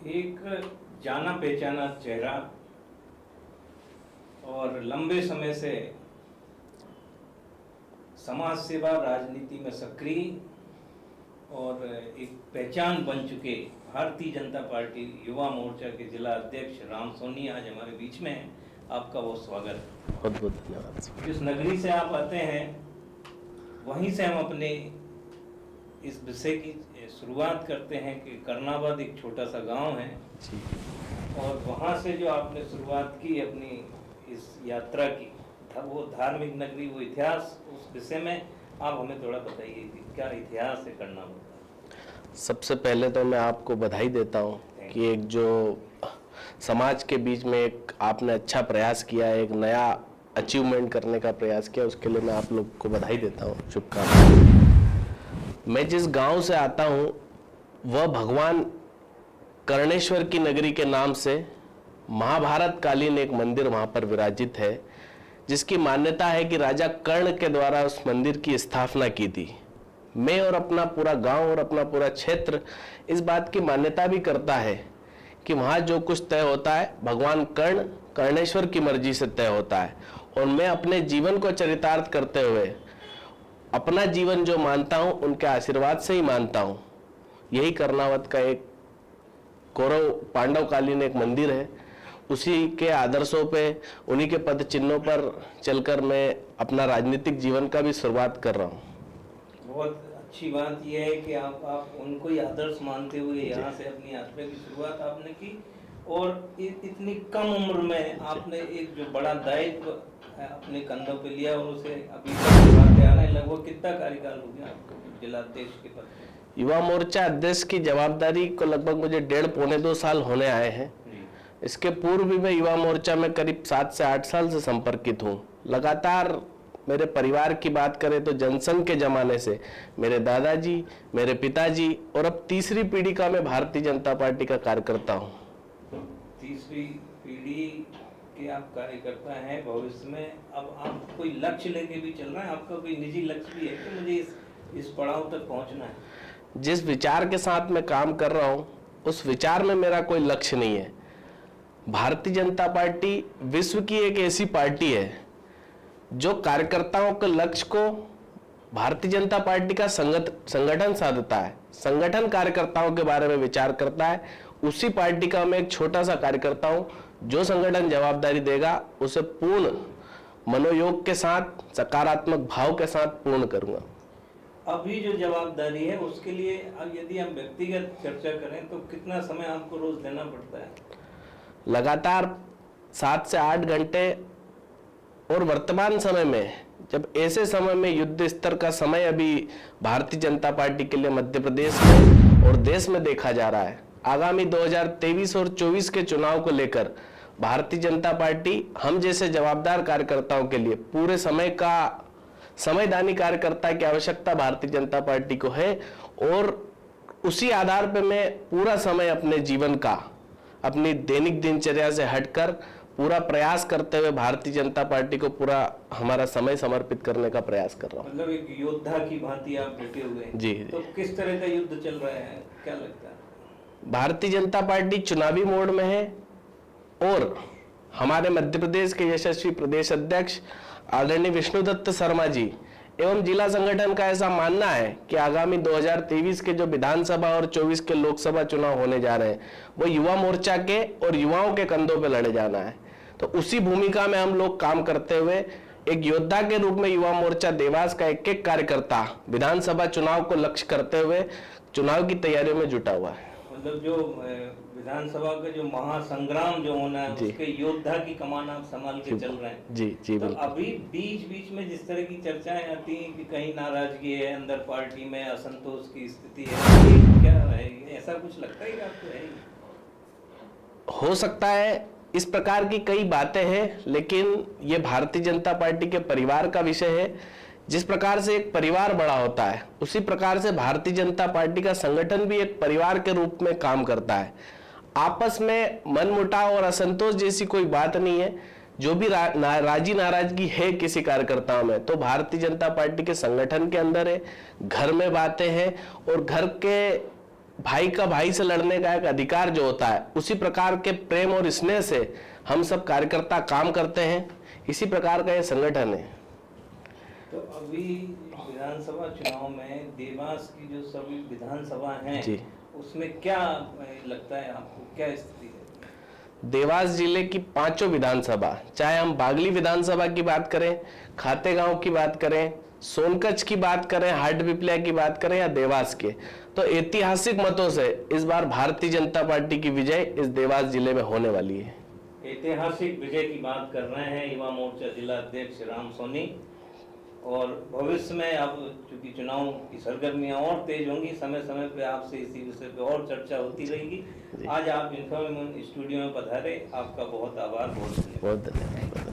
एक जाना पहचाना चेहरा और लंबे समय से समाज सेवा राजनीति में सक्रिय और एक पहचान बन चुके भारतीय जनता पार्टी युवा मोर्चा के जिला अध्यक्ष राम सोनी आज हमारे बीच में हैं। आपका बहुत स्वागत है। बहुत बहुत धन्यवाद। जिस नगरी से आप आते हैं वहीं से हम अपने इस विषय की शुरुआत करते हैं कि करनाबाद एक छोटा सा गांव है जी। और वहाँ से जो आपने शुरुआत की अपनी इस यात्रा की, वो धार्मिक नगरी, वो इतिहास, उस विषय में आप हमें थोड़ा बताइए कि क्या इतिहास है करनाबाद का। सबसे पहले तो मैं आपको बधाई देता हूँ कि एक जो समाज के बीच में एक आपने अच्छा प्रयास किया, एक नया अचीवमेंट करने का प्रयास किया, उसके लिए मैं आप लोग को बधाई देता हूँ, शुभकामनाएं। मैं जिस गांव से आता हूँ वह भगवान कर्णेश्वर की नगरी के नाम से महाभारत कालीन एक मंदिर वहाँ पर विराजित है, जिसकी मान्यता है कि राजा कर्ण के द्वारा उस मंदिर की स्थापना की थी। मैं और अपना पूरा गांव और अपना पूरा क्षेत्र इस बात की मान्यता भी करता है कि वहाँ जो कुछ तय होता है भगवान कर्णेश्वर की मर्जी से तय होता है। और मैं अपने जीवन को चरितार्थ करते हुए अपना जीवन जो मानता हूँ उनके आशीर्वाद से ही मानता हूँ। यही कर्नावत का एक कौरव पांडव कालीन एक मंदिर है, उसी के आदर्शों पे, उन्हीं के पद चिन्हों पर चलकर मैं अपना राजनीतिक जीवन का भी शुरुआत कर रहा हूँ। बहुत अच्छी बात यह है कि आप उनको ही आदर्श मानते हुए यहाँ से अपनी यात्रा की शुरुआत आपने की और इतनी कम उम्र में आपने एक जो बड़ा दायित्व अपने कंधों पे लिया और उसे अभी तक निभाते आ रहे हैं। लगभग कितना कार्यकाल हो गया आपको जिला अध्यक्ष के पद पे? युवा मोर्चा अध्यक्ष की जवाबदारी को लगभग मुझे 1.5-2 साल होने आए हैं। इसके पूर्व भी मैं युवा मोर्चा में करीब 7 से 8 साल से संपर्कित हूँ। लगातार मेरे परिवार की बात करें तो जनसंघ के जमाने से मेरे दादाजी, मेरे पिताजी और अब तीसरी पीढ़ी का मैं भारतीय जनता पार्टी का कार्यकर्ता हूँ। तीसरी पीढ़ी के आप कार्यकर्ता हैं। भविष्य में अब आप कोई लक्ष्य लेके भी चल रहे हैं? आपका कोई निजी लक्ष्य भी है कि मुझे इस पड़ाव तक पहुंचना है? जिस विचार के साथ मैं काम कर रहा हूँ उस विचार में मेरा कोई लक्ष्य नहीं है। भारतीय जनता पार्टी विश्व की एक ऐसी पार्टी है जो कार्यकर्ताओं के लक्ष्य को भारतीय जनता पार्टी का संगठन साधता है, संगठन कार्यकर्ताओं के बारे में विचार करता है। उसी पार्टी का मैं एक छोटा सा कार्यकर्ता हूं। जो संगठन जवाबदारी देगा उसे पूर्ण मनोयोग के साथ, सकारात्मक भाव के साथ पूर्ण करूंगा। अभी जो जवाबदारी है उसके लिए अब यदि हम व्यक्तिगत चर्चा करें तो कितना समय आपको रोज देना पड़ता है? लगातार 7 से 8 घंटे। और वर्तमान समय में जब ऐसे समय में युद्ध स्तर का समय अभी भारतीय जनता पार्टी के लिए मध्य प्रदेश में और देश में देखा जा रहा है, आगामी 2023 और 24 के चुनाव को लेकर भारतीय जनता पार्टी हम जैसे जवाबदार कार्यकर्ताओं के लिए पूरे समयदानी कार्यकर्ता की आवश्यकता भारतीय जनता पार्टी को है। और उसी आधार पर मैं पूरा समय अपने जीवन का, अपनी दैनिक दिनचर्या से हटकर पूरा प्रयास करते हुए भारतीय जनता पार्टी को पूरा हमारा समय समर्पित करने का प्रयास कर रहा हूँ। मतलब एक योद्धा की भांति आप डटे हुए हैं। जी। तो किस तरह का युद्ध चल रहा है, क्या लगता है? भारतीय जनता पार्टी चुनावी मोड में है और हमारे मध्य प्रदेश के यशस्वी प्रदेश अध्यक्ष आदरणीय विष्णुदत्त शर्मा जी एवं जिला संगठन का ऐसा मानना है कि आगामी 2023 के जो विधानसभा और 24 के लोकसभा चुनाव होने जा रहे हैं वो युवा मोर्चा के और युवाओं के कंधों पे लड़े जाना है। तो उसी भूमिका में हम लोग काम करते हुए एक योद्धा के रूप में युवा मोर्चा देवास का एक कार्यकर्ता विधानसभा चुनाव को लक्ष्य करते हुए चुनाव की तैयारियों में जुटा हुआ है। मतलब जो विधानसभा का जो महासंग्राम जो होना है उसके योद्धा की कमान आप संभाल के चल रहे हैं। जी जी। तो अभी बीच बीच में जिस तरह की चर्चाएं आती हैं कि कहीं नाराजगी है, अंदर पार्टी में असंतोष की स्थिति है, क्या है, ऐसा कुछ लगता है कि आपको है? हो सकता है, इस प्रकार की कई बातें हैं, लेकिन ये भारतीय जनता पार्टी के परिवार का विषय है। जिस प्रकार से एक परिवार बड़ा होता है उसी प्रकार से भारतीय जनता पार्टी का संगठन भी एक परिवार के रूप में काम करता है। आपस में मनमुटाव और असंतोष जैसी कोई बात नहीं है। जो भी राजी नाराजगी है किसी कार्यकर्ताओं में तो भारतीय जनता पार्टी के संगठन के अंदर है, घर में बातें हैं और घर के भाई का भाई से लड़ने का एक अधिकार जो होता है, उसी प्रकार के प्रेम और स्नेह से हम सब कार्यकर्ता काम करते हैं। इसी प्रकार का ये संगठन है। तो अभी विधानसभा चुनाव में देवास की जो सभी विधानसभा हैं जी। उसमें क्या लगता है आपको, क्या स्थिति है? देवास जिले की 5 विधानसभा, चाहे हम बागली विधानसभा की बात करें, खातेगांव की बात करें, सोनकच्छ की बात करें, हाटपिपलिया की बात करें या देवास के, तो ऐतिहासिक मतों से इस बार भारतीय जनता पार्टी की विजय इस देवास जिले में होने वाली है। ऐतिहासिक विजय की बात कर रहे हैं युवा मोर्चा जिला अध्यक्ष राम सोनी। और भविष्य में अब चूंकि चुनाव की सरगर्मियां और तेज होंगी, समय समय पे आपसे इसी विषय पे और चर्चा होती रहेगी। आज आप इन्फो स्टूडियो में पधारे, आपका बहुत आभार, बहुत धन्यवाद। बहुत धन्यवाद।